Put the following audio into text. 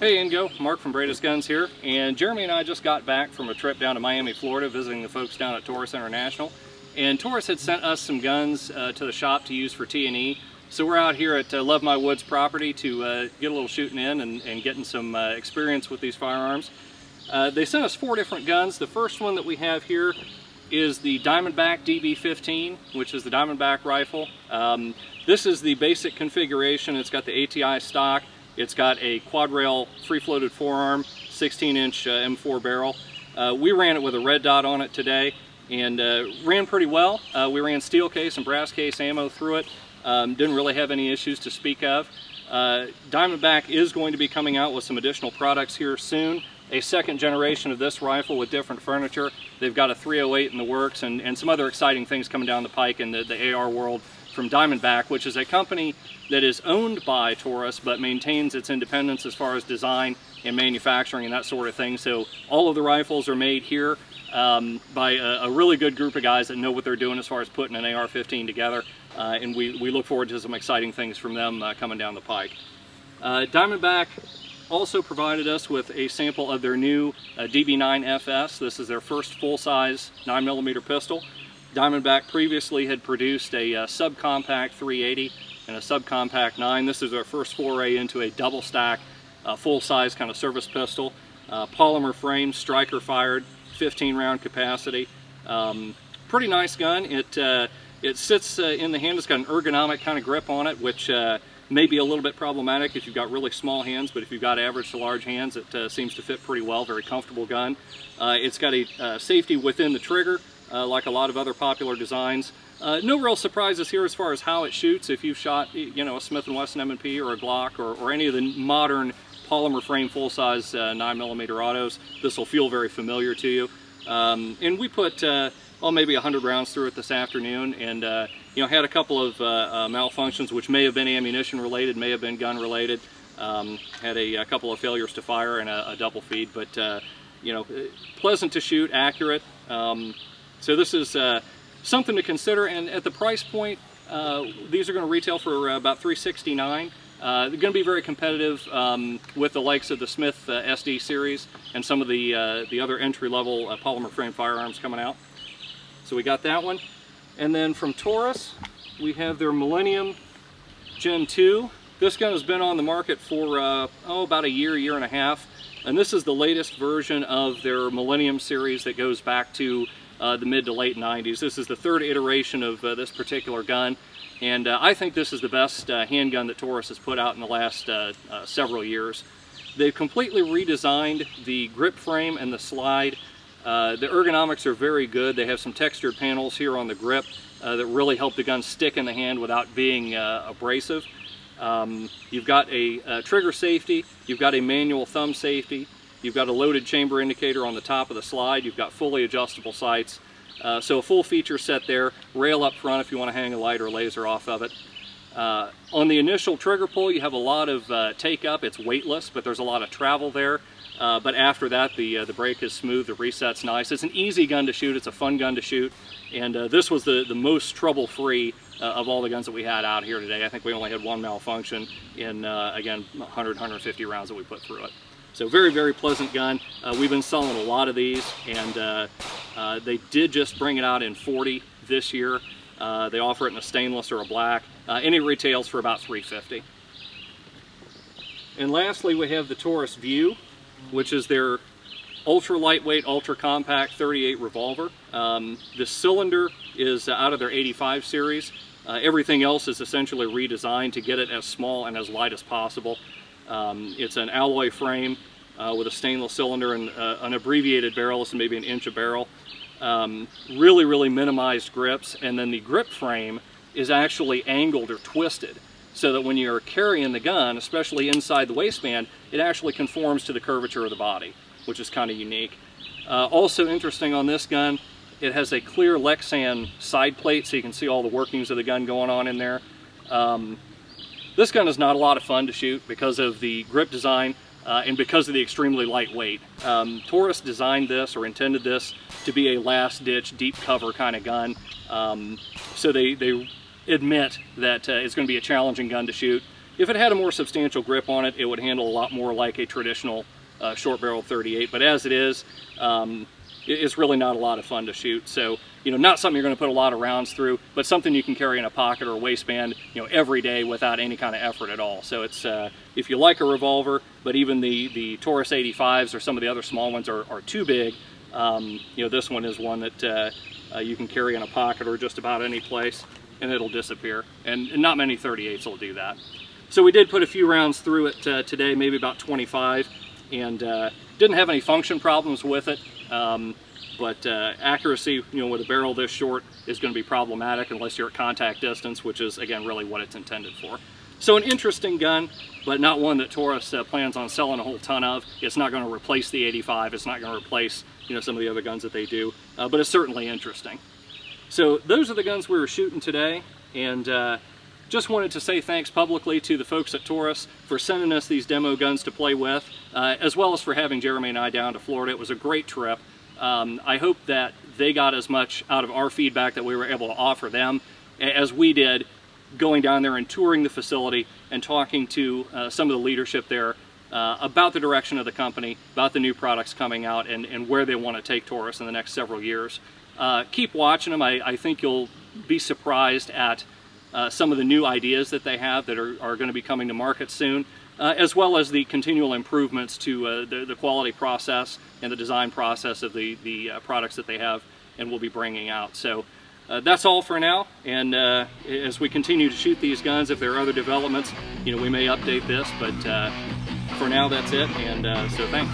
Hey Ingo, Mark from Bradis Guns here, and Jeremy and I just got back from a trip down to Miami, Florida, visiting the folks down at Taurus International. And Taurus had sent us some guns to the shop to use for T&E. So we're out here at Love My Woods property to get a little shooting in and getting some experience with these firearms. They sent us 4 different guns. The first one that we have here is the Diamondback DB15, which is the Diamondback rifle. This is the basic configuration. It's got the ATI stock. It's got a quad rail free-floated forearm, 16-inch M4 barrel. We ran it with a red dot on it today and ran pretty well. We ran steel case and brass case ammo through it. Didn't really have any issues to speak of. Diamondback is going to be coming out with some additional products here soon. A second generation of this rifle with different furniture. They've got a 308 in the works and some other exciting things coming down the pike in the AR world from Diamondback, which is a company that is owned by Taurus but maintains its independence as far as design and manufacturing and that sort of thing. So all of the rifles are made here by a really good group of guys that know what they're doing as far as putting an AR-15 together, and we look forward to some exciting things from them coming down the pike. Diamondback also provided us with a sample of their new DB9 FS. This is their first full-size 9mm pistol. Diamondback previously had produced a subcompact 380 and a subcompact 9. This is our first foray into a double stack, full-size kind of service pistol. Polymer frame, striker fired, 15-round capacity. Pretty nice gun. It sits in the hand. It's got an ergonomic kind of grip on it, which may be a little bit problematic if you've got really small hands, but if you've got average to large hands, it seems to fit pretty well. Very comfortable gun. It's got a safety within the trigger, like a lot of other popular designs. No real surprises here as far as how it shoots. If you've shot, you know, a Smith & Wesson M&P or a Glock or any of the modern polymer frame full-size 9mm autos, this will feel very familiar to you. And we put well, maybe 100 rounds through it this afternoon, and you know, had a couple of malfunctions which may have been ammunition related, may have been gun related. Had a couple of failures to fire and a double feed, but you know, pleasant to shoot, accurate. So this is something to consider, and at the price point, these are going to retail for about $369. They're going to be very competitive with the likes of the Smith SD series and some of the other entry-level polymer frame firearms coming out. So we got that one. And then from Taurus, we have their Millennium Gen 2. This gun has been on the market for about a year and a half. And this is the latest version of their Millennium series that goes back to the mid to late 90s. This is the 3rd iteration of this particular gun. And I think this is the best handgun that Taurus has put out in the last several years. They've completely redesigned the grip frame and the slide. The ergonomics are very good. They have some textured panels here on the grip that really help the gun stick in the hand without being abrasive. You've got a trigger safety, you've got a manual thumb safety, you've got a loaded chamber indicator on the top of the slide, you've got fully adjustable sights. So a full feature set there, rail up front if you want to hang a light or laser off of it. On the initial trigger pull, you have a lot of take up. It's weightless, but there's a lot of travel there. But after that, the brake is smooth, the reset's nice. It's an easy gun to shoot, it's a fun gun to shoot, and this was the most trouble-free of all the guns that we had out here today. I think we only had one malfunction in, again, 100, 150 rounds that we put through it. So very, very pleasant gun. We've been selling a lot of these, and they did just bring it out in 40 this year. They offer it in a stainless or a black. Any retails for about $350. And lastly, we have the Taurus View, which is their ultra lightweight, ultra compact 38 revolver. The cylinder is out of their 85 series. Everything else is essentially redesigned to get it as small and as light as possible. It's an alloy frame with a stainless cylinder and an abbreviated barrel, so maybe an inch a barrel. Really, really minimized grips, and then the grip frame is actually angled or twisted so that when you're carrying the gun, especially inside the waistband, it actually conforms to the curvature of the body, which is kind of unique. Also interesting on this gun, it has a clear Lexan side plate, so you can see all the workings of the gun going on in there. This gun is not a lot of fun to shoot because of the grip design and because of the extremely light weight. Taurus designed this, or intended this, to be a last-ditch, deep cover kind of gun. So they admit that it's going to be a challenging gun to shoot. If it had a more substantial grip on it, it would handle a lot more like a traditional short barrel 38, but as it is, it's really not a lot of fun to shoot. So, you know, not something you're going to put a lot of rounds through, but something you can carry in a pocket or a waistband, you know, every day without any kind of effort at all. So it's, if you like a revolver, but even the Taurus 85s or some of the other small ones are too big, you know, this one is one that you can carry in a pocket or just about any place, and it'll disappear. And not many 38s will do that. So we did put a few rounds through it today, maybe about 25, and didn't have any function problems with it. But accuracy, you know, with a barrel this short is going to be problematic unless you're at contact distance, which is, again, really what it's intended for. So an interesting gun, but not one that Taurus plans on selling a whole ton of. It's not going to replace the 85. It's not going to replace, you know, some of the other guns that they do, but it's certainly interesting. So those are the guns we were shooting today, and just wanted to say thanks publicly to the folks at Taurus for sending us these demo guns to play with, as well as for having Jeremy and I down to Florida. It was a great trip. I hope that they got as much out of our feedback that we were able to offer them as we did going down there and touring the facility and talking to some of the leadership there about the direction of the company, about the new products coming out, and where they want to take Taurus in the next several years. Keep watching them. I think you'll be surprised at some of the new ideas that they have that are going to be coming to market soon, as well as the continual improvements to the quality process and the design process of the products that they have and will be bringing out. So that's all for now, and as we continue to shoot these guns, if there are other developments, you know, we may update this, but for now that's it, and so thanks.